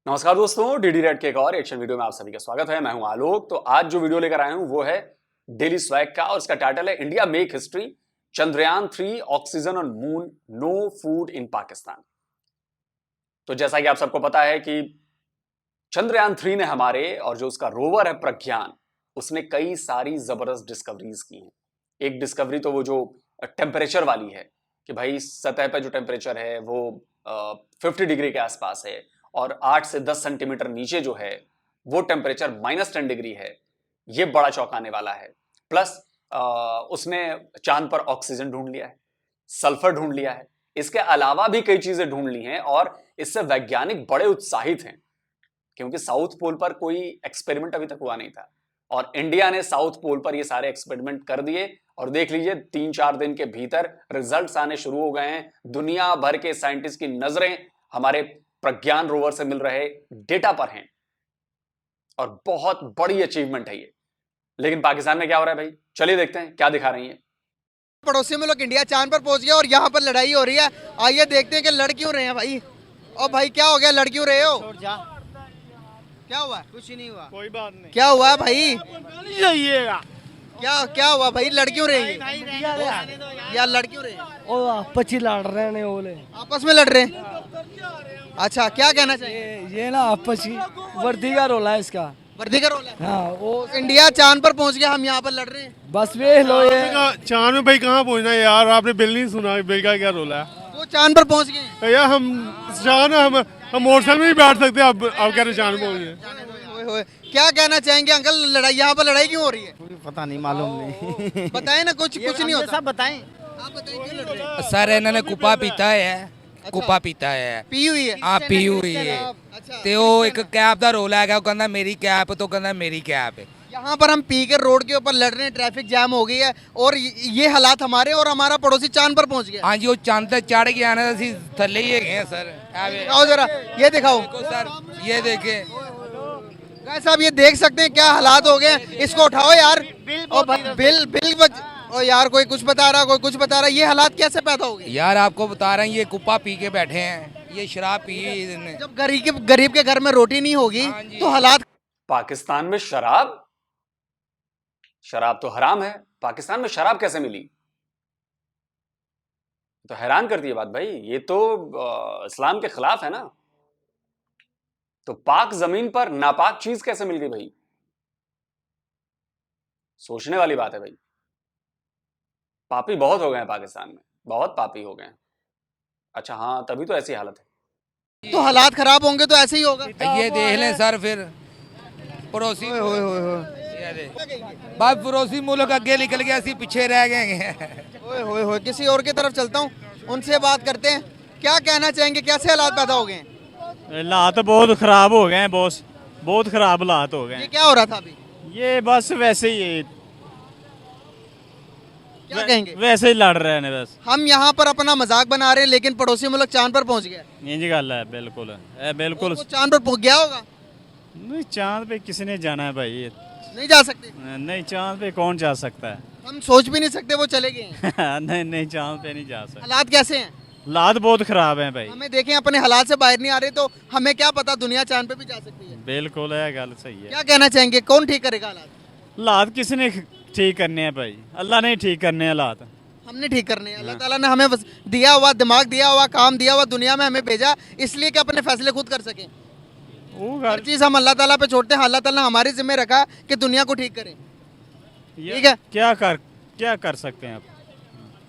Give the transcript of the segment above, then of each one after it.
नमस्कार दोस्तों, DD red के एक और एक्शन वीडियो में आप सभी का स्वागत है। मैं हूं आलोक। तो आज जो वीडियो लेकर आया हूं वो है डेली स्वैग का और इसका टाइटल है India make history, Chandrayaan 3 oxygen on moon, no food in Pakistan. तो जैसा कि आप सबको पता है कि चंद्रयान 3 ने हमारे और जो उसका रोवर है प्रज्ञान, उसने कई सारी जबरदस्त डिस्कवरीज की हैं। एक डिस्कवरी तो वो जो टेम्परेचर वाली है कि भाई सतह पे जो टेम्परेचर है वो 50 डिग्री के आसपास है और 8 से 10 सेंटीमीटर नीचे जो है वो टेम्परेचर -10 डिग्री है। ये बड़ा चौंकाने वाला है। प्लस उसने चांद पर ऑक्सीजन ढूंढ लिया है, सल्फर ढूंढ लिया है, इसके अलावा भी कई चीजें ढूंढ ली हैं और इससे वैज्ञानिक बड़े उत्साहित हैं क्योंकि साउथ पोल पर कोई एक्सपेरिमेंट अभी तक हुआ नहीं था और इंडिया ने साउथ पोल पर ये सारे एक्सपेरिमेंट कर दिए और देख लीजिए 3-4 दिन के भीतर रिजल्ट्स आने शुरू हो गए हैं। दुनिया भर के साइंटिस्ट की नजरें हमारे प्रज्ञान रोवर से मिल रहे डेटा पर हैं और बहुत बड़ी अचीवमेंट है ये। लेकिन पाकिस्तान में क्या हो रहा है भाई, चलिए देखते हैं क्या दिखा रही है। पड़ोसी मुल्क इंडिया चांद पर पहुंच गया और यहाँ पर लड़ाई हो रही है। आइए देखते हैं कि लड़ क्यों रहे हैं भाई। और भाई क्या हो गया, लड़ क्यों रहे हो? क्या हुआ? कुछ नहीं हुआ, कोई बात नहीं। क्या हुआ भाई? जाइएगा। क्या हुआ भाई, लड़ क्यों रहे हैं? यार लड़ क्यों रहे हैं? ओ आपस ही लड़ रहे हैं, ओले आपस में लड़ रहे हैं। अच्छा, क्या कहना चाहिए? ये ना आपस ही वर्दी का रोला है इसका। वर्दी का रोल है। हाँ वो इंडिया चांद पर पहुंच गया, हम यहाँ पर लड़ रहे हैं। बस वे लो ये चांद में भाई कहाँ पहुँचना है यार, आपने बिल नहीं सुना, बिल का क्या रोल है वो चांद पर पहुंच गए। यार। हम चांद हम मोटरसाइकिल में भी बैठ सकते हैं। अब कह रहे चांद में पहुँच गए। ओए होए, क्या कहना चाहेंगे अंकल, लड़ाई यहाँ पर लड़ाई क्यों हो रही है? पता नहीं, मालूम नहीं। बताए ना, कुछ नहीं होता। सब बताएं। आप बताइए क्यों लड़ रहे हैं? सर ਇਹਨਾਂ ਕੁੱਪਾ ਪੀਤਾ ਹੈ, ਕੁੱਪਾ ਪੀਤਾ ਹੈ। पी हुई है। ਆ ਪੀ ਹੋਈ ਹੈ अच्छा, ਤੇ ਉਹ ਇੱਕ ਕੈਪ ਦਾ ਰੋਲ ਹੈਗਾ, ਉਹ ਕਹਿੰਦਾ ਮੇਰੀ ਕੈਪ ਤੋਂ ਕਹਿੰਦਾ ਮੇਰੀ ਕੈਪ ਹੈ। यहाँ पर हम पी के रोड के ऊपर लड़ रहे हैं, ट्रैफिक जाम हो गई है और ये हालात हमारे और हमारा पड़ोसी चांद पर पहुंच गया। ਹਾਂਜੀ ਉਹ ਚੰਦ ਤੇ ਚੜ ਗਿਆ ਨਾ, ਅਸੀਂ ਥੱਲੇ ਹੀ ਹੈਗੇ ਆ ਸਰ। दिखाओ जरा, ये दिखाओ। देखो सर, ये देखे। गाइस साहब ये देख सकते हैं क्या हालात हो गए हैं। इसको उठाओ यार। और भाई बिल और यार कोई कुछ बता रहा, कोई कुछ बता रहा। ये हालात कैसे पैदा हो गए? यार आपको बता रहे हैं, ये कुप्पा पी के बैठे हैं, ये शराब पी है इन्होंने। जब गरीब के घर में रोटी नहीं होगी हाँ जी। तो हालात। पाकिस्तान में शराब तो हराम है, पाकिस्तान में शराब कैसे मिली? तो हैरान करती है बात भाई, ये तो इस्लाम के खिलाफ है ना। तो पाक जमीन पर नापाक चीज कैसे मिल गई भाई? सोचने वाली बात है भाई। पापी बहुत हो गए हैं पाकिस्तान में, बहुत पापी हो गए हैं। अच्छा हाँ, तभी तो ऐसी हालत है। तो हालात खराब होंगे तो ऐसे ही होगा। ये देख लें सर, फिर पड़ोसी ये देख। बस पड़ोसी मुल्क अगे निकल गया, ਅਸੀਂ पीछे रह गए हैं। ओए होए होए, किसी और की तरफ चलता हूँ, उनसे बात करते हैं। क्या कहना चाहेंगे, कैसे हालात पैदा हो गए हैं? हालात बहुत खराब हो गए हैं बॉस, बहुत खराब हालात हो गए ये हैं। क्या हो रहा था अभी? ये बस वैसे ही क्या कहेंगे? वैसे ही लड़ रहे हैं बस। हम यहाँ पर अपना मजाक बना रहे हैं लेकिन पड़ोसी मुल्क चांद पर पहुंच गया। इंज गल है, बिल्कुल बिल्कुल। वो चांद पर पहुंच गया होगा। नहीं, चांद पे किसने जाना है भाई? नहीं जा सकते। नहीं, चांद पे कौन जा सकता है? हम सोच भी नहीं सकते, वो चले गए हैं। नहीं नहीं, चांद पे नहीं जा सकता। हालात कैसे हैं? हालात बहुत खराब हैं भाई। हमें देखें, अपने हालात से बाहर नहीं आ रहे तो हमें क्या पता, दुनिया चांद पे भी जा सकती है। बिल्कुल है, गल सही है। क्या कहना चाहेंगे, कौन ठीक करेगा हालात? हालात किसने ठीक करने हैं भाई? अल्लाह ने ठीक करने हैं हालात। हमने ठीक करने हैं। अल्लाह ताला ने हमें बस दिया हुआ दिमाग, दिया हुआ काम, दिया हुआ दुनिया में हमें भेजा इसलिए कि अपने फैसले खुद कर सकें। वो हर गल चीज़ हम अल्लाह ताला पे छोड़ते हैं। अल्लाह ताला ने हमारी जिम्मे रखा कि दुनिया को ठीक करें। ठीक है, क्या कर सकते हैं आप?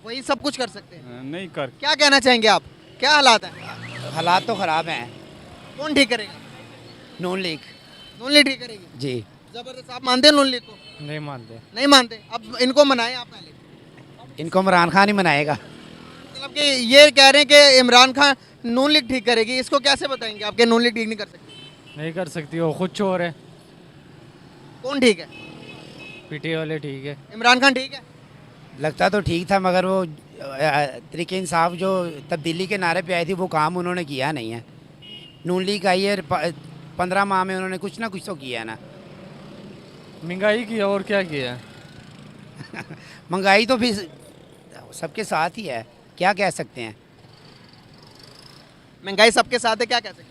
वही सब कुछ कर सकते हैं। नहीं कर। क्या कहना चाहेंगे आप, क्या हालात हैं? हालात तो खराब हैं। कौन ठीक करेगा? नून लीग नून लीग ठीक करेगी। जी। जबरदस्त। आप मानते हैं नून लीग को? नहीं मानते। नहीं मानते। अब इनको मनाएं आप पहले। इनको इमरान खान ही मनाएगा। मतलब कि ये कह रहे हैं कि इमरान खान नून लीग ठीक करेगी, इसको कैसे बताएंगे आपके? नून लीग ठीक नहीं कर सकती। नहीं कर सकती, वो खुद चोर है। कौन ठीक है? पीटी वाले ठीक है। इमरान खान ठीक है? लगता तो ठीक था, मगर वो तरीके इंसाफ जो तब्दीली के नारे पे आई थी वो काम उन्होंने किया नहीं है। नून लीग आई है, 15 माह में उन्होंने कुछ ना कुछ तो किया ना। महंगाई की और क्या किया? महंगाई तो फिर सबके साथ ही है, क्या कह सकते हैं। महंगाई सबके साथ है, क्या कह सकते हैं?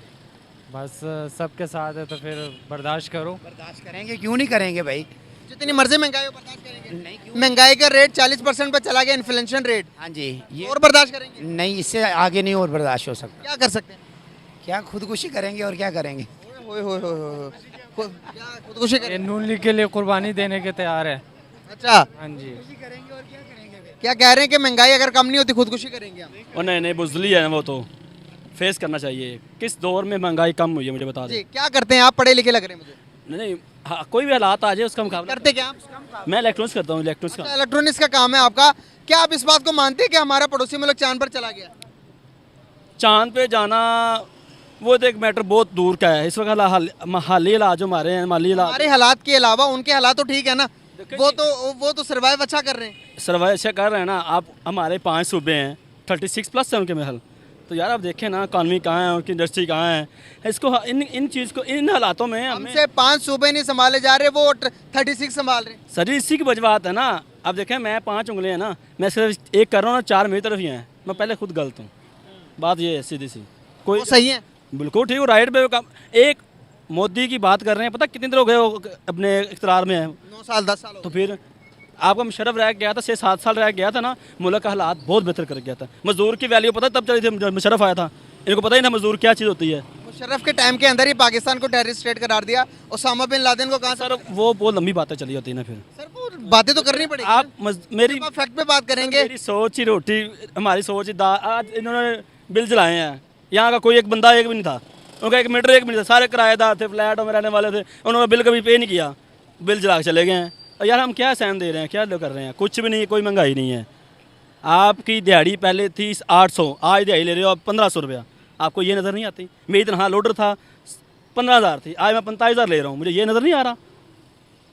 बस सबके साथ है तो फिर बर्दाश्त करो। बर्दाश्त करेंगे, क्यों नहीं करेंगे भाई? जितनी मर्जी महंगाई हो बर्दाश्त करेंगे। नहीं, क्यों? महंगाई का रेट 40% पे चला गया, इन्फ्लेशन रेट, हाँ जी, ये और बर्दाश्त करेंगे? नहीं, इससे आगे नहीं और बर्दाश्त हो सकता। क्या कर सकते हैं? क्या खुदकुशी करेंगे और क्या करेंगे? ओए होए होए होए। क्या खुदकुशी ये करें? नून लीग के लिए कुर्बानी देने के तैयार है। अच्छा, हाँ जी। क्या कह रहे हैं कि महंगाई अगर कम नहीं होती खुदकुशी करेंगे हम? और नहीं बुजली है वो तो फेस करना चाहिए। किस दौर में महंगाई कम हुई है मुझे बता जी, दें। क्या करते हैं आप? पढ़े लिखे लग रहे हैं मुझे। नहीं हाँ, कोई भी हालात आ जाए उसका मुकाबला। करते क्या आप? मैं इलेक्ट्रॉनिक्स करता हूँ, इलेक्ट्रॉनिक्स का। इलेक्ट्रॉनिक्स का काम है आपका। क्या आप इस बात को मानते हैं कि हमारा पड़ोसी मुल्क चांद पर चला गया? चांद पे जाना वो तो एक मैटर बहुत दूर का है। इस वक्त हाली इलाज हमारे हैं, माली इलाज हमारे हालात के अलावा उनके हालात तो ठीक है ना? वो तो सर्वाइव अच्छा कर रहे हैं। सर्वाइव अच्छा कर रहे हैं ना। आप हमारे 5 सूबे हैं, 36+ है उनके महल। तो यार आप देखें ना, इकॉनमी कहाँ है, उनकी इंडस्ट्री कहाँ है। इसको इन चीज़ को इन हालातों में हमें हमसे 5 सूबे नहीं संभाले जा रहे, वो 36 संभाल रहे हैं। सर इसी की वजह है ना। अब देखें मैं 5 उंगलियाँ हैं ना, मैं सिर्फ एक कर रहा हूँ ना, 4 मेरी तरफ ही हैं। मैं पहले खुद गलत हूँ, बात ये है सीधी सी। कोई वो सही है। बिल्कुल ठीक हो, राइट पे काम। एक मोदी की बात कर रहे हैं, पता कितने दिन हो गए वो अपने इख्तियार में है? 9 साल 10 साल हो तो गए। फिर आपका मुशर्रफ रह गया था, 6-7 साल रह गया था ना, मुल्क का हालात बहुत बेहतर कर गया था। मजदूर की वैल्यू पता तब चली थी जब मुशर्रफ आया था। इनको पता ही ना मजदूर क्या चीज़ होती है। मुशर्रफ के टाइम के अंदर ही पाकिस्तान को टेररिस्ट स्टेट करार दिया। ओसामा बिन लादेन को कहाँ से? सर वो बहुत लंबी बातें चली होती है ना। फिर सर वो बातें तो करनी पड़ेगी। आप मेरी आप फैक्ट पे बात करेंगे। मेरी सोच ही रोटी, हमारी सोच ही आज इन्होंने बिल जलाए हैं। यहाँ का कोई एक बंदा एक भी नहीं था, उनका एक मीटर एक भी नहीं था। सारे किराएदार थे, फ्लैटों में रहने वाले थे, उन्होंने बिल कभी पे नहीं किया, बिल जला के चले गए हैं। और यार हम क्या सहन दे रहे हैं, क्या लोग कर रहे हैं? कुछ भी नहीं, कोई महंगाई नहीं है। आपकी दिहाड़ी पहले थी 800, आज दिहाड़ी ले रहे हो आप 1500 रुपया। आपको ये नज़र नहीं आती? मेरी तनख्वाह लोडर था 15,000 थी, आज मैं 45,000 ले रहा हूँ। मुझे ये नज़र नहीं आ रहा?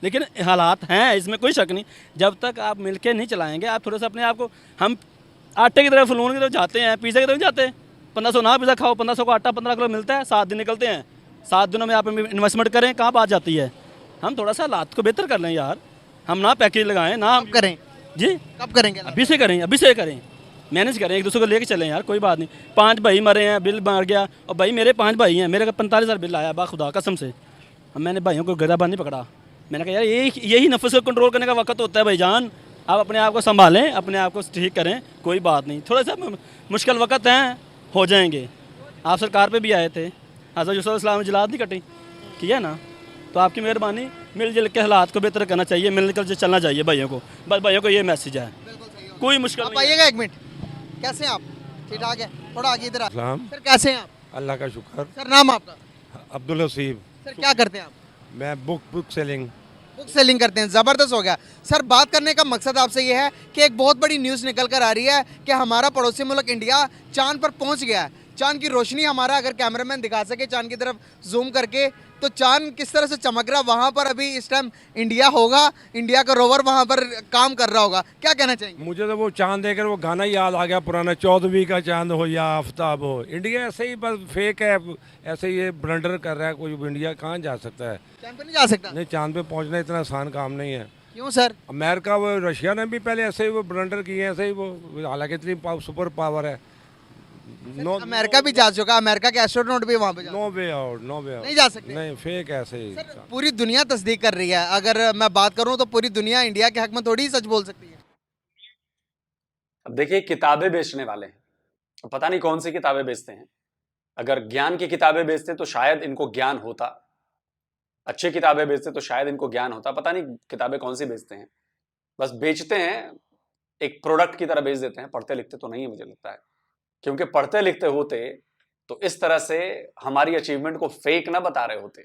लेकिन हालात हैं, इसमें कोई शक नहीं। जब तक आप मिलके नहीं चलाएंगे, आप थोड़ा सा अपने आप को, हम आटे की तरफ फलून की तरफ जाते हैं, पिज़्ज़ा की तरफ जाते हैं। 1500 ना पिज़्ज़ा खाओ, 1500 का आटा 15 किलो मिलता है, 7 दिन निकलते हैं। 7 दिनों में आप इन्वेस्टमेंट करें, कहाँ बात जाती है? हम थोड़ा सा हालात को बेहतर कर लें यार। हम ना पैकेज लगाएं ना। कब करें? जी कब करेंगे? अभी से करें, अभी से करें, मैनेज करें, एक दूसरे को लेके चलें यार। कोई बात नहीं, 5 भाई मरे हैं, बिल मार गया। और भाई मेरे 5 भाई हैं, मेरे का 45,000 बिल आया खुदा कसम से। अब मैंने भाइयों को गदाबान नहीं पकड़ा। मैंने कहा यार यही नफ्स को कंट्रोल करने का वक्त होता है भाईजान। आप अपने आप को संभालें, अपने आप को ठीक करें, कोई बात नहीं। थोड़ा सा मुश्किल वक्त हैं, हो जाएंगे। आप सरकार पे भी आए थे, हज़रत यूसुफ अलैहिस्सलाम ने जलाद नहीं कटी, किया ना? तो आपकी मेहरबानी, मिलजुल के हालात को बेहतर करना चाहिए, मिलकर चलना चाहिए भाइयों को। बस भाइयों को ये मैसेज है, कोई मुश्किल आप नहीं है। आइएगा 1 मिनट। कैसे हैं आप? ठीक ठाक है? थोड़ा आगे इधर आ। सलाम। सर कैसे हैं आप? अल्लाह का शुक्र। सर नाम आपका? अब्दुल हसीब। सर क्या करते हैं आप? मैं बुक सेलिंग। बुक सेलिंग करते हैं। ज़बरदस्त हो गया। सर बात करने का मकसद आपसे ये है कि एक बहुत बड़ी न्यूज़ निकल कर आ रही है कि हमारा पड़ोसी मुल्क इंडिया चांद पर पहुंच गया है। चांद की रोशनी हमारा, अगर कैमरामैन दिखा सके चांद की तरफ जूम करके, तो चांद किस तरह से चमक रहा, वहाँ पर अभी इस टाइम इंडिया होगा, इंडिया का रोवर वहाँ पर काम कर रहा होगा। क्या कहना चाहेंगे? मुझे तो वो चांद देखकर वो गाना याद आ गया पुराना, 14वीं का चांद हो या आफ्ताब हो। इंडिया ऐसे ही बस फेक है, ऐसे ये ब्लंडर कर रहा है। कोई इंडिया कहाँ जा सकता है? चांद पर नहीं जा सकता? नहीं, चांद पे पहुँचना इतना आसान काम नहीं है। क्यों सर? अमेरिका वो रशिया ने भी पहले ऐसे ही वो ब्लंडर किए हैं, ऐसे ही वो, हालांकि इतनी सुपर पावर है। अमेरिका भी जा चुका, अमेरिका के एस्ट्रोनॉट भी वहाँ पे जा, no way out, no way out. नहीं जा सकते? नहीं, फेक ऐसे ही। सर पूरी दुनिया तस्दीक कर रही है। अगर मैं बात करूँ तो पूरी दुनिया इंडिया के हक में थोड़ी ही सच बोल सकती है। अब देखिए, किताबें बेचने वाले हैं, अब पता नहीं कौन सी किताबें बेचते हैं। अगर ज्ञान की किताबें बेचते तो शायद इनको ज्ञान होता, अच्छी किताबें बेचते तो शायद इनको ज्ञान होता। पता नहीं किताबें कौन सी बेचते हैं, बस बेचते हैं, एक प्रोडक्ट की तरह बेच देते हैं। पढ़ते लिखते तो नहीं है मुझे लगता है, क्योंकि पढ़ते लिखते होते तो इस तरह से हमारी अचीवमेंट को फेक ना बता रहे होते।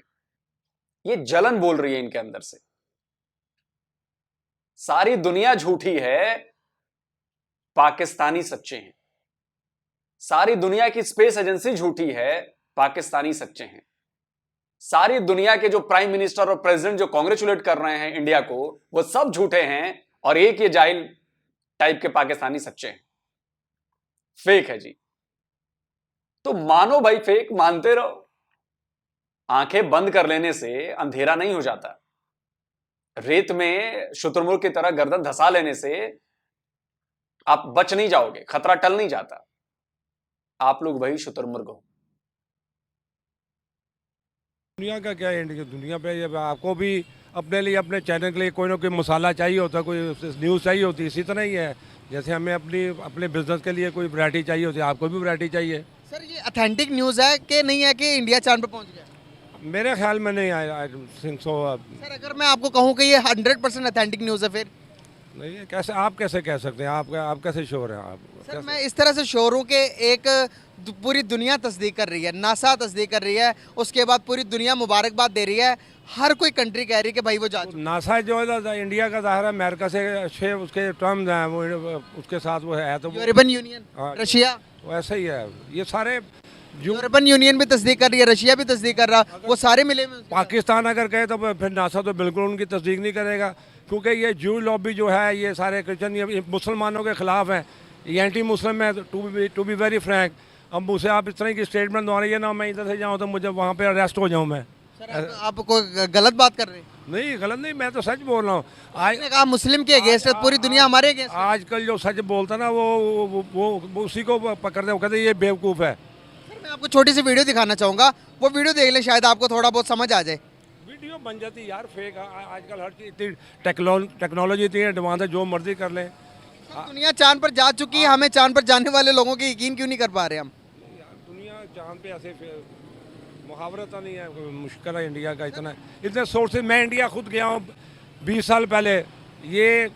ये जलन बोल रही है इनके अंदर से। सारी दुनिया झूठी है, पाकिस्तानी सच्चे हैं। सारी दुनिया की स्पेस एजेंसी झूठी है, पाकिस्तानी सच्चे हैं। सारी दुनिया के जो प्राइम मिनिस्टर और प्रेसिडेंट जो कांग्रेचुलेट कर रहे हैं इंडिया को, वो सब झूठे हैं, और एक ये जाहिल टाइप के पाकिस्तानी सच्चे हैं। फेक है जी। तो मानो भाई, फेक मानते रहो। आंखें बंद कर लेने से अंधेरा नहीं हो जाता। रेत में शुतुरमुर्ग की तरह गर्दन धंसा लेने से आप बच नहीं जाओगे, खतरा टल नहीं जाता। आप लोग वही शुतुरमुर्ग हो। दुनिया का क्या है इंडिया, दुनिया पे जब आपको भी अपने लिए अपने चैनल के लिए कोई ना कोई मसाला चाहिए होता है, कोई न्यूज़ चाहिए होती है, इसी तरह ही है। जैसे हमें अपने बिजनेस के लिए कोई वैरायटी चाहिए होती है, आपको भी वैरायटी चाहिए। सर ये ऑथेंटिक न्यूज़ है कि नहीं है कि इंडिया चांद पर पहुंच गया? मेरे ख्याल में नहीं, आई थिंक सो। सर अगर मैं आपको कहूँ कि ये 100% ऑथेंटिक न्यूज़ है फिर? नहीं है, कैसे आप कैसे कह सकते हैं? आप कैसे श्योर हैं? आप सर मैं इस तरह से श्योर हूँ कि एक पूरी दुनिया तस्दीक कर रही है, नासा तस्दीक कर रही है, उसके बाद पूरी दुनिया मुबारकबाद दे रही है, हर कोई कंट्री कह रही है कि भाई वो जा चुका है। नासा जो है इंडिया का ज़ाहिर है अमेरिका से अच्छे उसके टर्म्स हैं, वो उसके साथ वो है तो यूरोपियन यूनियन, हाँ, रशिया, वैसे ही है। ये सारे जो यूरोपियन यूनियन भी तस्दीक कर रही है, रशिया भी तस्दीक कर रहा, वो सारे मिले हुए हैं उसके साथ। पाकिस्तान अगर कहे तो फिर नासा तो बिल्कुल उनकी तस्दीक नहीं करेगा, क्योंकि ये जू लॉबी जो है ये सारे क्रिश्चन ये मुसलमानों के खिलाफ हैं, ये एंटी मुस्लिम है। टू बी वेरी फ्रैंक, अब मुझे आप इस तरह की स्टेटमेंट दो रही है ना, मैं इधर से जाऊँ तो मुझे वहाँ पे अरेस्ट हो जाऊँ मैं। सर आप कोई गलत बात कर रहे हैं? नहीं, गलत नहीं, मैं तो सच बोल रहा हूँ। आज आपने कहा मुस्लिम के अगेंस्ट है, पूरी दुनिया हमारे अगेंस्ट है। आजकल जो सच बोलता ना वो उसी को पकड़ते हैं, वो कहते हैं ये बेवकूफ़ है। सर मैं आपको छोटी सी वीडियो दिखाना चाहूँगा, वो वीडियो देख लें, शायद आपको थोड़ा बहुत समझ आ जाए। वीडियो बन जाती यार फेक। आजकल हर चीज़ इतनी टेक्नोलॉजी इतनी एडवांस है, जो मर्जी कर लें। सर, दुनिया चांद पर जा चुकी है, हमें चांद पर जाने वाले लोगों की यकीन क्यों नहीं कर पा रहे हम? यार दुनिया चांद पे ऐसे मुहावरा तो नहीं है, मुश्किल है इंडिया का इतने सोर्सेज। मैं इंडिया खुद गया हूँ 20 साल पहले। ये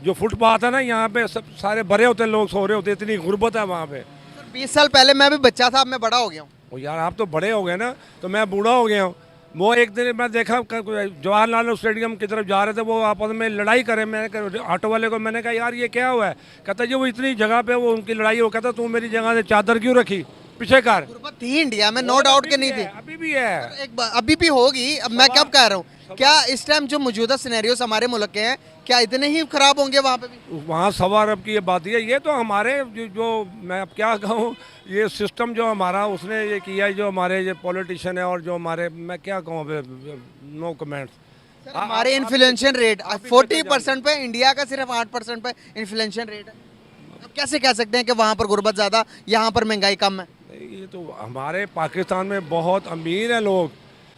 जो फुटपाथ है ना, यहाँ पे सब सारे भरे होते हैं, लोग सो रहे होते हैं, इतनी गुर्बत है वहाँ पे। सर 20 साल पहले मैं भी बच्चा था, अब मैं बड़ा हो गया हूँ। वो यार आप तो बड़े हो गए ना, तो मैं बूढ़ा हो गया हूँ। वो एक दिन मैं देखा जवाहरलाल स्टेडियम की तरफ जा रहे थे, वो आपस में लड़ाई करे। मैंने कहा ऑटो वाले को, मैंने कहा यार ये क्या हुआ है? कहता जी वो इतनी जगह पे वो उनकी लड़ाई हो। कहता तू मेरी जगह से चादर क्यों रखी पीछे कर? गुर्बत थी इंडिया में, नो डाउट के नहीं थी। अभी भी है। अभी भी होगी। अब मैं कब कह रहा हूँ, क्या इस टाइम जो मौजूदा सिनेरियोस हमारे मुल्क के हैं, क्या इतने ही खराब होंगे वहाँ पे भी? वहाँ 1.25 अरब की ये बात है। ये तो हमारे जो मैं अब क्या कहूँ, ये सिस्टम जो हमारा उसने ये किया है, जो हमारे ये पॉलिटिशियन है और जो हमारे, मैं क्या कहूँ, नो कमेंट्स। हमारे इन्फ्लेशन रेट 40% पे, इंडिया का सिर्फ 8% पे इन्फ्लेशन रेट है। अब कैसे कह सकते हैं कि वहाँ पर गुर्बत ज़्यादा, यहाँ पर महंगाई कम है? ये तो हमारे पाकिस्तान में बहुत अमीर हैं लोग,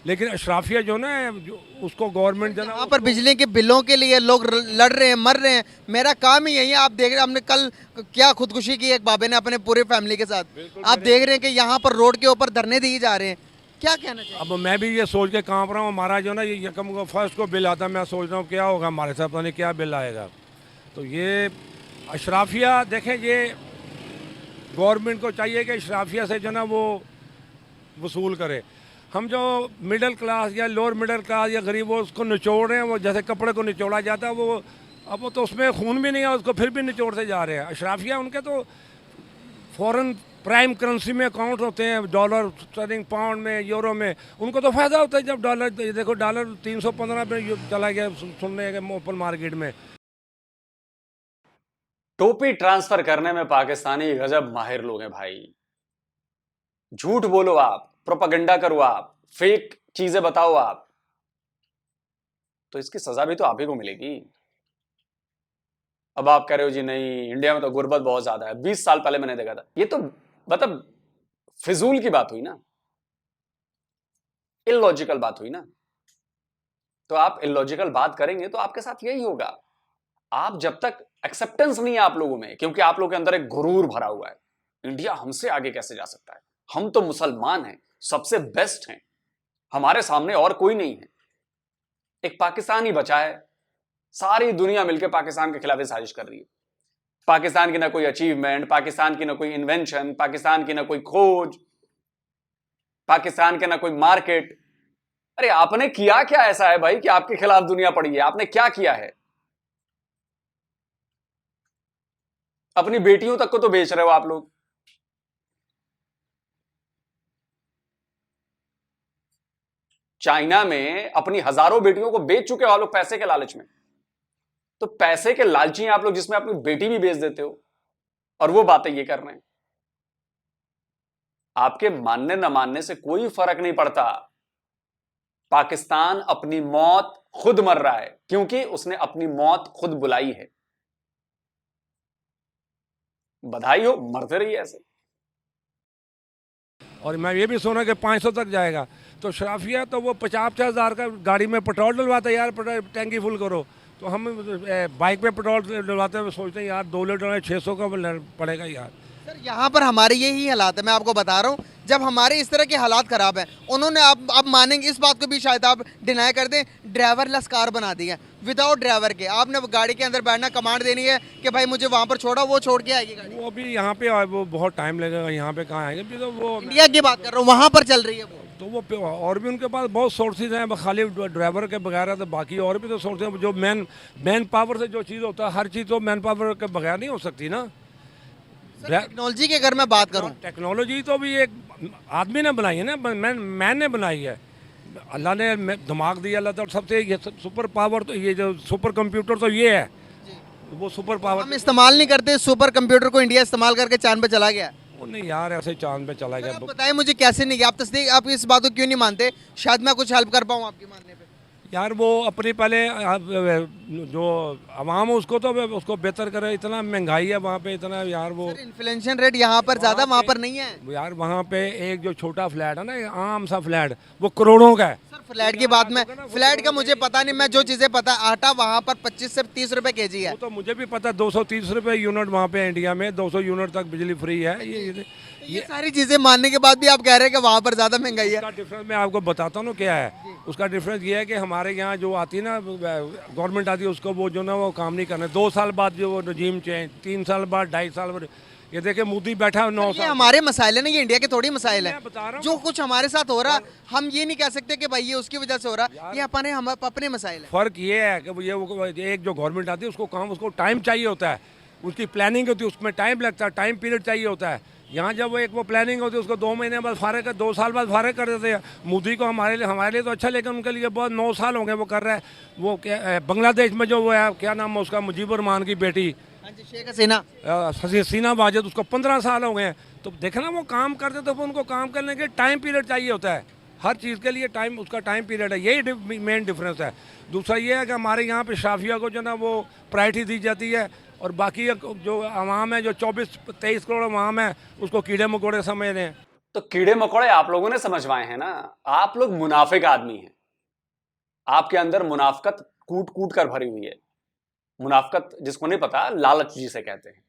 लेकिन अशराफिया जो ना जो उसको गवर्नमेंट जो ना यहाँ पर बिजली के बिलों के लिए लोग लड़ रहे हैं, मर रहे हैं। मेरा काम ही यही है। आप देख रहे हैं, हमने कल क्या खुदकुशी की एक बाबे ने अपने पूरे फैमिली के साथ। आप देख रहे हैं कि यहाँ पर रोड के ऊपर धरने दिए जा रहे हैं। क्या कहना चाहिए? अब मैं भी ये सोच के कांप रहा हूँ। हमारा जो ना ये यकम को फर्स्ट को बिल आता है, मैं सोच रहा हूँ क्या होगा हमारे साथ, पता नहीं क्या बिल आएगा। तो ये अशराफिया देखें, ये गवर्नमेंट को चाहिए कि अशराफिया से जो ना वो वसूल करे। हम जो मिडिल क्लास या लोअर मिडिल क्लास या गरीब, वो उसको निचोड़ रहे हैं। वो जैसे कपड़े को निचोड़ा जाता है, वो अब वो तो उसमें खून भी नहीं है, उसको फिर भी निचोड़ते जा रहे हैं। अशराफिया उनके तो फॉरेन प्राइम करेंसी में अकाउंट होते हैं, डॉलर, स्टर्लिंग, पाउंड में, यूरो में। उनको तो फ़ायदा होता है जब डॉलर, देखो डॉलर 315 पे चला गया सुनने के ओपन मार्केट में। टोपी ट्रांसफर करने में पाकिस्तानी गजब माहिर लोग हैं भाई। झूठ बोलो आप, प्रोपेगेंडा करो आप, फेक चीजें बताओ आप, तो इसकी सजा भी तो आप ही को मिलेगी। अब आप कह रहे हो जी नहीं इंडिया में तो गुर्बत बहुत ज्यादा है, 20 साल पहले मैंने देखा था। ये तो मतलब फिजूल की बात हुई ना, इलॉजिकल बात हुई ना। तो आप इलॉजिकल बात करेंगे तो आपके साथ यही होगा। आप जब तक एक्सेप्टेंस नहीं है आप लोगों में, क्योंकि आप लोगों के अंदर एक गुरूर भरा हुआ है, इंडिया हमसे आगे कैसे जा सकता है, हम तो मुसलमान हैं, सबसे बेस्ट हैं, हमारे सामने और कोई नहीं है, एक पाकिस्तान ही बचा है। सारी दुनिया मिलकर पाकिस्तान के खिलाफ साजिश कर रही है। पाकिस्तान की ना कोई अचीवमेंट, पाकिस्तान की ना कोई इन्वेंशन, पाकिस्तान की ना कोई खोज, पाकिस्तान के ना कोई मार्केट। अरे आपने किया क्या ऐसा है भाई कि आपके खिलाफ दुनिया पड़ी है? आपने क्या किया है? अपनी बेटियों तक को तो बेच रहे हो आप लोग। चाइना में अपनी हजारों बेटियों को बेच चुके हो आप लोग पैसे के लालच में। तो पैसे के लालची आप लोग, जिसमें अपनी बेटी भी बेच देते हो, और वो बातें ये कर रहे हैं। आपके मानने न मानने से कोई फर्क नहीं पड़ता। पाकिस्तान अपनी मौत खुद मर रहा है, क्योंकि उसने अपनी मौत खुद बुलाई है। बधाई हो, मरते रहिए ऐसे। और मैं ये भी सुना कि 500 तक जाएगा। तो शराफिया तो वो 50-50 हज़ार का गाड़ी में पेट्रोल डलवाता है, यार टैंकी फुल करो। तो हम बाइक पे पेट्रोल डलवाते हैं, सोचते हैं यार 2 लीटर 600 का पड़ेगा यार। सर यहाँ पर हमारे यही हालात है, मैं आपको बता रहा हूँ। जब हमारे इस तरह के हालात ख़राब हैं, उन्होंने आप मानेंगे इस बात को भी, शायद आप डिनाई कर दें, ड्राइवरलेस कार बना दी है, विदाउट ड्राइवर के। आपने वो गाड़ी के अंदर बैठना, कमांड देनी है कि भाई मुझे वहाँ पर छोड़ो, वो छोड़ के आएगी गाड़ी। वो अभी यहाँ पे वो बहुत टाइम लगेगा, यहाँ पे कहाँ आएंगे अभी तो वो इंडिया की बात कर रहा हूँ, वहाँ पर चल रही है वो। तो वो और भी उनके पास बहुत सोर्सेज हैं, खाली ड्राइवर के बगैर है तो बाकी और भी तो सोर्सेज हैं। जो मैन पावर से जो चीज़ होता है, हर चीज़ तो मैन पावर के बगैर नहीं हो सकती ना। टेक्नोलॉजी की अगर मैं बात करूँ, टेक्नोलॉजी तो भी एक आदमी ने बनाई है ना, मैन ने बनाई है। अल्लाह ने दिमाग दिया, अल्लाह तो सबसे ये सुपर पावर तो ये जो सुपर कंप्यूटर तो ये है, वो सुपर पावर हम इस्तेमाल नहीं करते सुपर कंप्यूटर को, इंडिया इस्तेमाल करके चांद पे चला गया। वो नहीं यार, ऐसे चांद पे चला सर, गया। आप बताइए मुझे कैसे नहीं गया, आप तस्दीक, आप इस बात को क्यों नहीं मानते? शायद मैं कुछ हेल्प कर पाऊँ आपकी मानने पे। यार वो अपनी पहले जो आवाम है उसको तो उसको बेहतर करे। इतना महंगाई है वहाँ पे, इतना यार वो इन्फ्लेशन रेट यहाँ पर ज्यादा, वहाँ पर नहीं है। यार वहाँ पे एक जो छोटा फ्लैट है ना, आम सा फ्लैट, वो करोड़ों का है। सर फ्लैट की बात में, फ्लैट का मुझे पता नहीं, मैं जो चीजें पता, आटा वहाँ पर 25 से 30 रुपए केजी है। वो तो मुझे भी पता है, 230 रुपये यूनिट वहाँ पे इंडिया में, 200 यूनिट तक बिजली फ्री है। ये सारी चीजें मानने के बाद भी आप कह रहे हैं कि वहाँ पर ज्यादा महंगाई है। उसका डिफरेंस मैं आपको बताता हूँ क्या है। उसका डिफरेंस ये है कि हमारे यहाँ जो आती है ना गवर्नमेंट आती है, उसको वो जो ना वो काम नहीं करना। 2 साल बाद जो वो रजीम चेंज, 3 साल बाद, 2.5 साल बाद, ये देखिए मोदी बैठा है 9 ये साल। हमारे मसाइल है ना, ये इंडिया के थोड़ी मसाइल है। मैं बता रहा हूँ। जो कुछ हमारे साथ हो रहा, हम ये नहीं कह सकते कि भाई ये उसकी वजह से हो रहा, ये अपने मसाइल है। फर्क ये है कि ये एक जो गवर्नमेंट आती है उसको काम, उसको टाइम चाहिए होता है, उसकी प्लानिंग होती है, उसमें टाइम लगता है, टाइम पीरियड चाहिए होता है। यहाँ जब वो प्लानिंग होती है, उसको 2 महीने बाद फारिग कर, 2 साल बाद फारिग कर देते हैं। मोदी को हमारे लिए तो अच्छा, लेकिन उनके लिए बहुत 9 साल हो गए वो कर रहा है। वो क्या बांग्लादेश में जो वो है, क्या नाम है उसका, मुजीबुर रहमान की बेटी शेख हसीना, हसीना वाजिद, उसको 15 साल हो गए हैं। तो देखना वो काम करते तो उनको काम करने के टाइम पीरियड चाहिए होता है, हर चीज़ के लिए टाइम, उसका टाइम पीरियड है। यही मेन डिफरेंस है। दूसरा ये है कि हमारे यहाँ पे शाफिया को जो ना वो प्रायोरिटी दी जाती है, और बाकी जो आवाम है, जो 24-23 करोड़ आवाम है, उसको कीड़े मकोड़े समझ रहे हैं। तो कीड़े मकोड़े आप लोगों ने समझवाए हैं ना। आप लोग मुनाफिक आदमी हैं, आपके अंदर मुनाफकत कूट कूट कर भरी हुई है। मुनाफकत जिसको नहीं पता, लालच जिसे कहते हैं।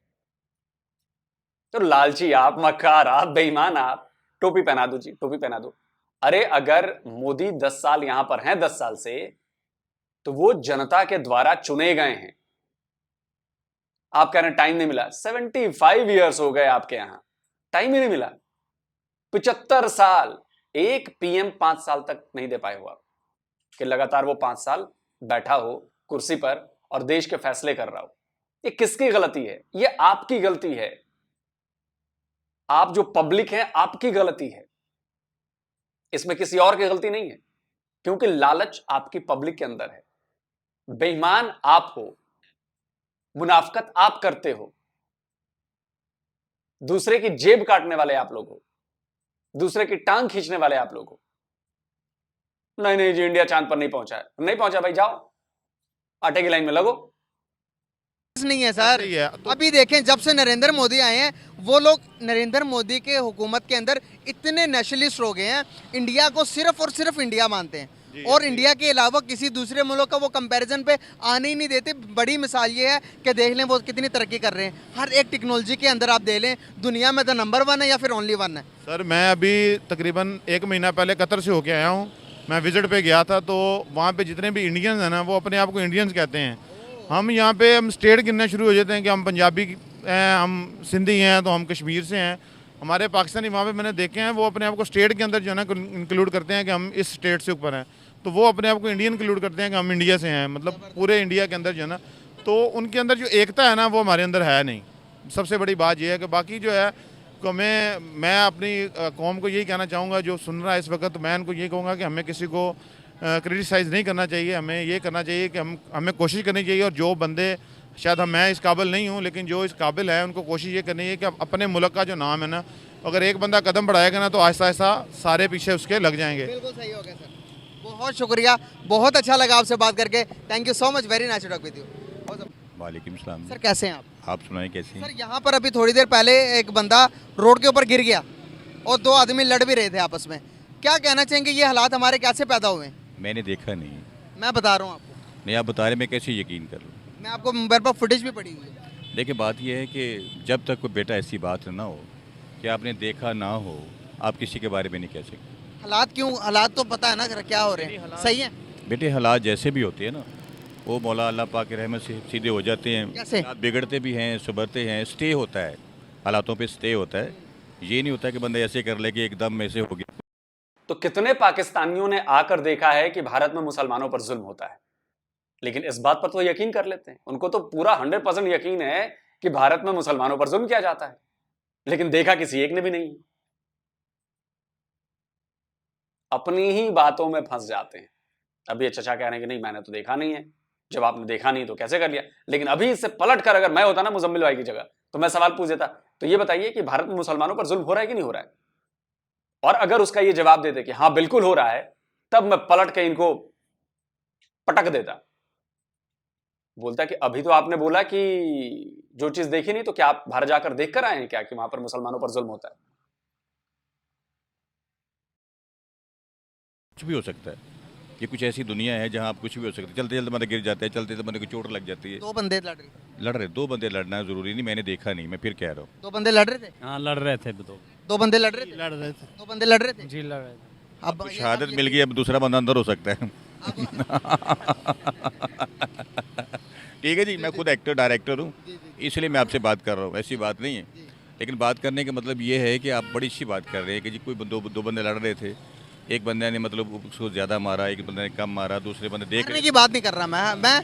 तो लालची आप, मक्कार आप, बेईमान आप। टोपी पहना दो जी, टोपी पहना दो। अरे अगर मोदी 10 साल यहां पर हैं, 10 साल से, तो वो जनता के द्वारा चुने गए हैं। आप कह रहे हैं टाइम नहीं मिला, 75 ईयर्स हो गए आपके यहां, टाइम ही नहीं मिला। 75 साल, एक पीएम 5 साल तक नहीं दे पाए हो आप, कि लगातार वो 5 साल बैठा हो कुर्सी पर और देश के फैसले कर रहा हो। ये किसकी गलती है? ये आपकी गलती है। आप जो पब्लिक हैं, आपकी गलती है, इसमें किसी और की गलती नहीं है, क्योंकि लालच आपकी पब्लिक के अंदर है। बेईमान आप हो, मुनाफकत आप करते हो, दूसरे की जेब काटने वाले आप लोग हो, दूसरे की टांग खींचने वाले आप लोग हो। नहीं नहीं जी, इंडिया चांद पर नहीं पहुंचा है, नहीं पहुंचा भाई, जाओ आटे की लाइन में लगो। नहीं है सर, अभी देखें जब से नरेंद्र मोदी आए हैं, वो लोग नरेंद्र मोदी के हुकूमत के अंदर इतने नेशनलिस्ट हो गए हैं, इंडिया को सिर्फ और सिर्फ इंडिया मानते हैं, और इंडिया के अलावा किसी दूसरे मुल्क का वो कंपैरिजन पे आने ही नहीं देते। बड़ी मिसाल ये है कि देख लें वो कितनी तरक्की कर रहे हैं, हर एक टेक्नोलॉजी के अंदर आप देख लें, दुनिया में तो नंबर 1 है या फिर ओनली 1 है। सर मैं अभी तकरीबन 1 महीना पहले कतर से होके आया हूँ। मैं विज़िट पे गया था, तो वहाँ पे जितने भी इंडियंस हैं ना, वो अपने आप को इंडियंस कहते हैं। हम यहाँ पे हम स्टेट गिनना शुरू हो जाते हैं कि हम पंजाबी हैं, हम सिंधी हैं, तो हम कश्मीर से हैं। हमारे पाकिस्तानी वहाँ पे मैंने देखे हैं, वो अपने आप को स्टेट के अंदर जो है ना इंक्लूड करते हैं कि हम इस स्टेट से ऊपर हैं। तो वो अपने आप को इंडियन इंक्लूड करते हैं कि हम इंडिया से हैं, मतलब पूरे इंडिया के अंदर जो है ना। तो उनके अंदर जो एकता है ना, वो हमारे अंदर है नहीं। सबसे बड़ी बात यह है कि बाकी जो है तो मैं अपनी कौम को यही कहना चाहूँगा, जो सुन रहा है इस वक्त, मैं उनको यही कहूँगा कि हमें किसी को क्रिटिसाइज़ नहीं करना चाहिए। हमें ये करना चाहिए कि हमें कोशिश करनी चाहिए, और जो बंदे शायद मैं इस काबिल नहीं हूँ, लेकिन जो इस काबिल है, उनको कोशिश ये करनी है कि अपने मुल्क का जो नाम है ना, अगर एक बंदा कदम बढ़ाएगा ना, तो आहिस्ता आहिस्ता सारे पीछे उसके लग जाएंगे। बिल्कुल सही हो गया सर, बहुत शुक्रिया, बहुत अच्छा लगा आपसे बात करके। Thank you so much, very nice to talk with you. वालेकुम सलाम। सर कैसे हैं आप सुनाएं कैसी हैं? सर यहाँ पर अभी थोड़ी देर पहले एक बंदा रोड के ऊपर गिर गया और 2 आदमी लड़ भी रहे थे आपस में, क्या कहना चाहेंगे, ये हालात हमारे कैसे पैदा हुए हैं? मैंने देखा नहीं। मैं बता रहा हूँ आपको, नहीं, आप बता रहे, मैं कैसे यकीन कर लूँ? मैं आपको मोबाइल पर फुटेज भी पड़ी हुई है। देखिए, बात यह है कि जब तक कोई बेटा ऐसी बात ना हो कि आपने देखा ना हो, आप किसी के बारे में नहीं कह सकते। हालात क्यों, हालात तो पता है ना क्या हो रहे हैं, सही है? बेटे, हालात जैसे भी होते हैं ना, वो मौला अल्लाह पाक की रहमत से सीधे हो जाते हैं। कैसे? हालात बिगड़ते भी हैं, सुधरते हैं, स्टे होता है, हालातों पे स्टे होता है। ये नहीं होता कि बंदा ऐसे कर ले कि एकदम ऐसे हो गया। तो कितने पाकिस्तानियों ने आकर देखा है कि भारत में मुसलमानों पर जुल्म होता है, लेकिन इस बात पर तो यकीन कर लेते हैं। उनको तो पूरा 100% यकीन है कि भारत में मुसलमानों पर जुल्म किया जाता है, लेकिन देखा किसी एक ने भी नहीं। अपनी ही बातों में फंस जाते हैं। अभी ये चचा कह रहे हैं कि नहीं, मैंने तो देखा नहीं है। जब आपने देखा नहीं तो कैसे कर लिया? लेकिन अभी इससे पलट कर अगर मैं होता ना मुजम्मिल भाई की जगह, तो मैं सवाल पूछ देता, तो ये बताइए कि भारत में मुसलमानों पर जुल्म हो रहा है कि नहीं हो रहा है? और अगर उसका ये जवाब देते कि हाँ बिल्कुल हो रहा है, तब मैं पलट के इनको पटक देता। बोलता कि अभी तो आपने बोला कि जो चीज देखी नहीं, तो क्या आप बाहर जाकर देख कर आए हैं क्या कि वहां पर मुसलमानों पर जुल्म होता है? कुछ भी हो सकता है। ये कुछ ऐसी दुनिया है जहाँ आप कुछ भी हो सकता है। चलते चलते बंदा गिर जाता है, चलते चलते बंदे को चोट लग जाती है। दो बंदे लड़ रहे थे। लड़ रहे, दो बंदे लड़ना जरूरी नहीं, मैंने देखा नहीं, मैं फिर कह रहा हूँ। दो बंदे लड़ रहे थे। हाँ लड़ रहे थे दो। दो बंदे लड़ रहे थे। लड़ रहे थे। दो बंदे लड़ रहे थे। जी लड़ रहे थे। अब तो शहादत मिल गई, अब दूसरा बंदा अंदर हो सकता है। ठीक है जी, मैं खुद एक्टर डायरेक्टर हूँ, इसलिए मैं आपसे बात कर रहा हूँ, ऐसी बात नहीं है। लेकिन बात करने का मतलब ये है कि आप बड़ी अच्छी बात कर रहे हैं कि जी कोई दो बंदे लड़ रहे थे, एक बंदे ने मतलब उसको ज़्यादा मारा, एक बंदे ने कम मारा, दूसरे बंदे देख करने की बात नहीं कर रहा मैं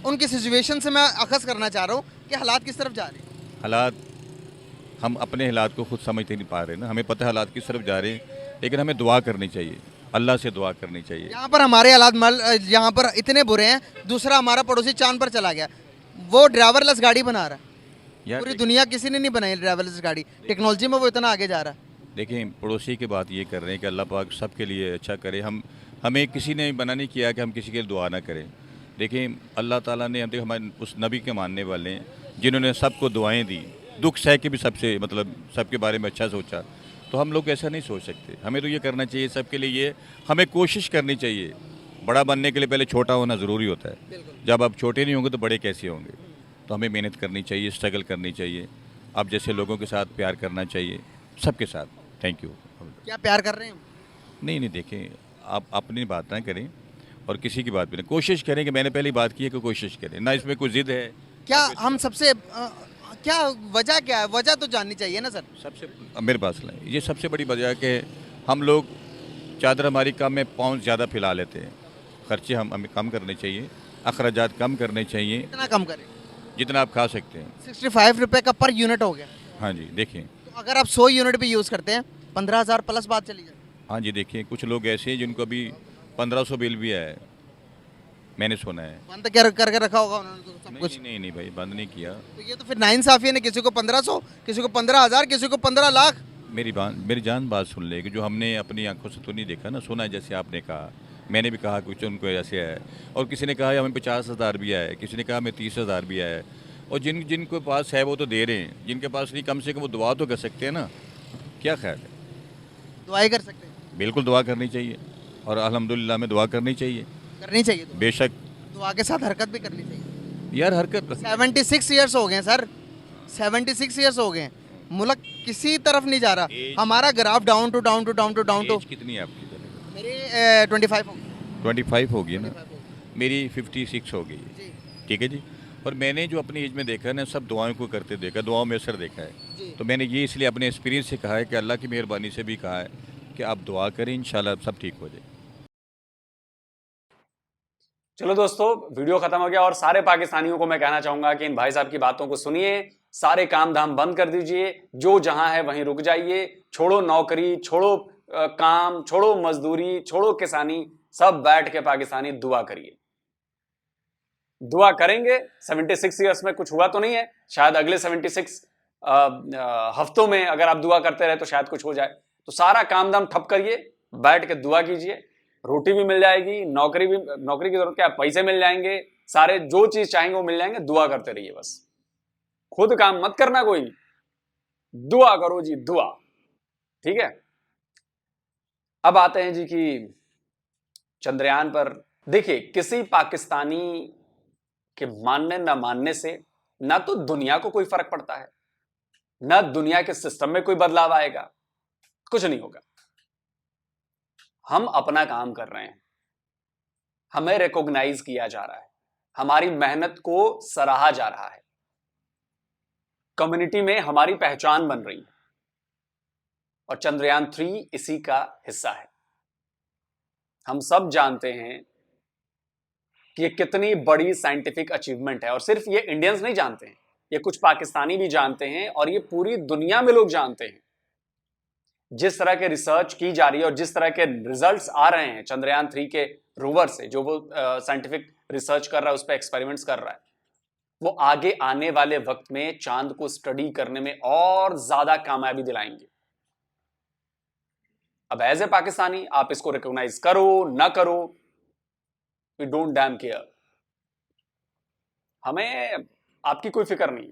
उनकी सिचुएशन से मैं अखज़ करना चाह रहा हूँ कि हालात किस तरफ जा रहे हैं। हालात, हम अपने हालात को खुद समझते नहीं पा रहे ना, हमें पता है हालात किस तरफ जा रहे हैं, लेकिन हमें दुआ करनी चाहिए, अल्लाह से दुआ करनी चाहिए। यहाँ पर हमारे हालात यहाँ पर इतने बुरे हैं, दूसरा हमारा पड़ोसी चांद पर चला गया, वो ड्राइवरलेस गाड़ी बना रहा है। यार पूरी दुनिया किसी ने नहीं बनाई ड्राइवरलेस गाड़ी, टेक्नोलॉजी में वो इतना आगे जा रहा है। देखिए, पड़ोसी की बात ये कर रहे हैं कि अल्लाह पाक सबके लिए अच्छा करे। हमें किसी ने मना नहीं किया कि हम किसी के लिए दुआ ना करें। देखिए, अल्लाह ताला ने, हम देखिए हमारे उस नबी के मानने वाले हैं जिन्होंने सबको दुआएं दी, दुख सह के भी सबसे मतलब सबके बारे में अच्छा सोचा। तो हम लोग ऐसा नहीं सोच सकते, हमें तो ये करना चाहिए सबके लिए, ये हमें कोशिश करनी चाहिए। बड़ा बनने के लिए पहले छोटा होना ज़रूरी होता है। जब आप छोटे नहीं होंगे तो बड़े कैसे होंगे? तो हमें मेहनत करनी चाहिए, स्ट्रगल करनी चाहिए, आप जैसे लोगों के साथ प्यार करना चाहिए, सबके साथ। Thank you. क्या प्यार कर रहे हैं? नहीं, देखें, आप अपनी बात ना करें और किसी की बात भी नहीं, कोशिश करें कि मैंने पहले बात की है कि कोशिश करें ना, इसमें कोई ज़िद है क्या हम सबसे क्या वजह क्या है? वजह तो जाननी चाहिए ना सर। सबसे मेरे पास लाएं, ये सबसे बड़ी वजह है कि हम लोग चादर हमारी कम में पाउंड ज़्यादा फैला लेते हैं। खर्चे हमें कम करने चाहिए, अखराजात कम करने चाहिए, कितना कम करें? जितना आप खा सकते हैं। 65 रुपये का पर यूनिट हो गया। हाँ जी, देखें। तो अगर आप 100 यूनिट भी यूज़ करते हैं 15,000 प्लस बात चली जाए। हाँ जी, देखिए, कुछ लोग ऐसे हैं जिनको अभी 1500 बिल भी आया है, मैंने सुना है। बंद करके रखा होगा उन्होंने तो सब कुछ। नहीं भाई, बंद नहीं किया। तो ये तो फिर नाइंसाफी है ना, किसी को 1500, किसी को 15,000, किसी को 15 लाख। मेरी जान बात सुन ले कि जो हमने अपनी आंखों से तो नहीं देखा ना, सुना है, जैसे आपने कहा, मैंने भी कहा कुछ उनको ऐसे आया है, और किसी ने कहा हमें 50,000 भी आया है, किसी ने कहा हमें 30,000 भी आया है। और जिनके पास है वो तो दे रहे हैं, जिनके पास नहीं कम से कम वो दुआ तो कर सकते हैं ना। क्या ख्याल है? दुआई कर सकते हैं। बिल्कुल दुआ करनी चाहिए, और अल्हम्दुलिल्लाह में दुआ करनी चाहिए। करनी चाहिए तो। बेशक दुआ के साथ हरकत भी करनी चाहिए यार, हरकत 76 ईयर्स हो गए हैं सर, 76 ईयर्स हो गए हैं, मुल्क किसी तरफ नहीं जा रहा, हमारा graph down to down to down to down to. कितनी है आपकी? मेरी 25 हो गई। 25 हो गई ना, मेरी 56 हो गई है। ठीक है जी। और मैंने जो अपनी एज में देखा है ना, सब दुआओं को करते देखा, दुआओं में असर देखा है। तो मैंने ये इसलिए अपने एक्सपीरियंस से कहा है कि अल्लाह की मेहरबानी से भी कहा है कि आप दुआ करें, इंशाल्लाह सब ठीक हो जाए। चलो दोस्तों, वीडियो खत्म हो गया, और सारे पाकिस्तानियों को मैं कहना चाहूंगा कि इन भाई साहब की बातों को सुनिए, सारे काम धाम बंद कर दीजिए, जो जहां है वहीं रुक जाइए, छोड़ो नौकरी, छोड़ो काम, छोड़ो मजदूरी, छोड़ो किसानी, सब बैठ के पाकिस्तानी दुआ करिए। दुआ करेंगे। 76 ईयर्स में कुछ हुआ तो नहीं है, शायद अगले 76 हफ्तों में अगर आप दुआ करते रहे तो शायद कुछ हो जाए। तो सारा काम धाम ठप करिए, बैठ के दुआ कीजिए, रोटी भी मिल जाएगी, नौकरी की जरूरत क्या है, पैसे मिल जाएंगे, सारे जो चीज चाहेंगे वो मिल जाएंगे। दुआ करते रहिए बस, खुद काम मत करना कोई, दुआ करो जी, दुआ। ठीक है। अब आते हैं जी कि चंद्रयान पर देखिए, किसी पाकिस्तानी के मानने ना मानने से ना तो दुनिया को कोई फर्क पड़ता है, ना दुनिया के सिस्टम में कोई बदलाव आएगा, कुछ नहीं होगा। हम अपना काम कर रहे हैं, हमें रिकॉग्नाइज किया जा रहा है, हमारी मेहनत को सराहा जा रहा है, कम्युनिटी में हमारी पहचान बन रही है, और चंद्रयान 3 इसी का हिस्सा है। हम सब जानते हैं कि ये कितनी बड़ी साइंटिफिक अचीवमेंट है, और सिर्फ ये इंडियंस नहीं जानते हैं, ये कुछ पाकिस्तानी भी जानते हैं, और ये पूरी दुनिया में लोग जानते हैं। जिस तरह के रिसर्च की जा रही है और जिस तरह के रिजल्ट्स आ रहे हैं चंद्रयान 3 के रोवर से, जो वो साइंटिफिक रिसर्च कर रहा है, उस पर एक्सपेरिमेंट्स कर रहा है, वो आगे आने वाले वक्त में चांद को स्टडी करने में और ज्यादा कामयाबी दिलाएंगे। अब एज ए पाकिस्तानी आप इसको रिकॉग्नाइज करो ना करो, वी डोंट डैम केयर, हमें आपकी कोई फिक्र नहीं।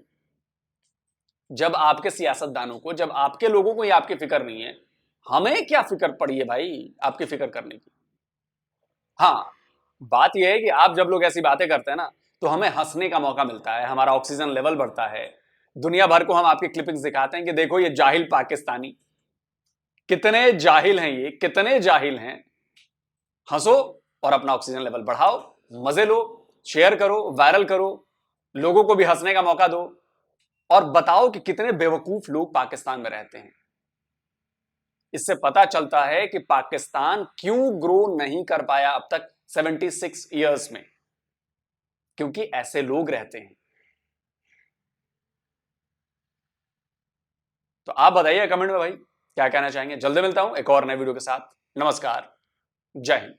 जब आपके सियासतदानों को, जब आपके लोगों को ये आपकी फिक्र नहीं है, हमें क्या फिक्र पड़ी है भाई आपकी फिक्र करने की। हाँ, बात यह है कि आप जब लोग ऐसी बातें करते हैं ना, तो हमें हंसने का मौका मिलता है, हमारा ऑक्सीजन लेवल बढ़ता है, दुनिया भर को हम आपकी क्लिपिंग्स दिखाते हैं कि देखो ये जाहिल पाकिस्तानी, कितने जाहिल हैं ये, कितने जाहिल हैं। हंसो और अपना ऑक्सीजन लेवल बढ़ाओ, मजे लो, शेयर करो, वायरल करो, लोगों को भी हंसने का मौका दो, और बताओ कि कितने बेवकूफ लोग पाकिस्तान में रहते हैं। इससे पता चलता है कि पाकिस्तान क्यों ग्रो नहीं कर पाया अब तक 76 इयर्स में, क्योंकि ऐसे लोग रहते हैं। तो आप बताइए कमेंट में भाई क्या कहना चाहेंगे। जल्दी मिलता हूं एक और नए वीडियो के साथ। नमस्कार, जय हिंद।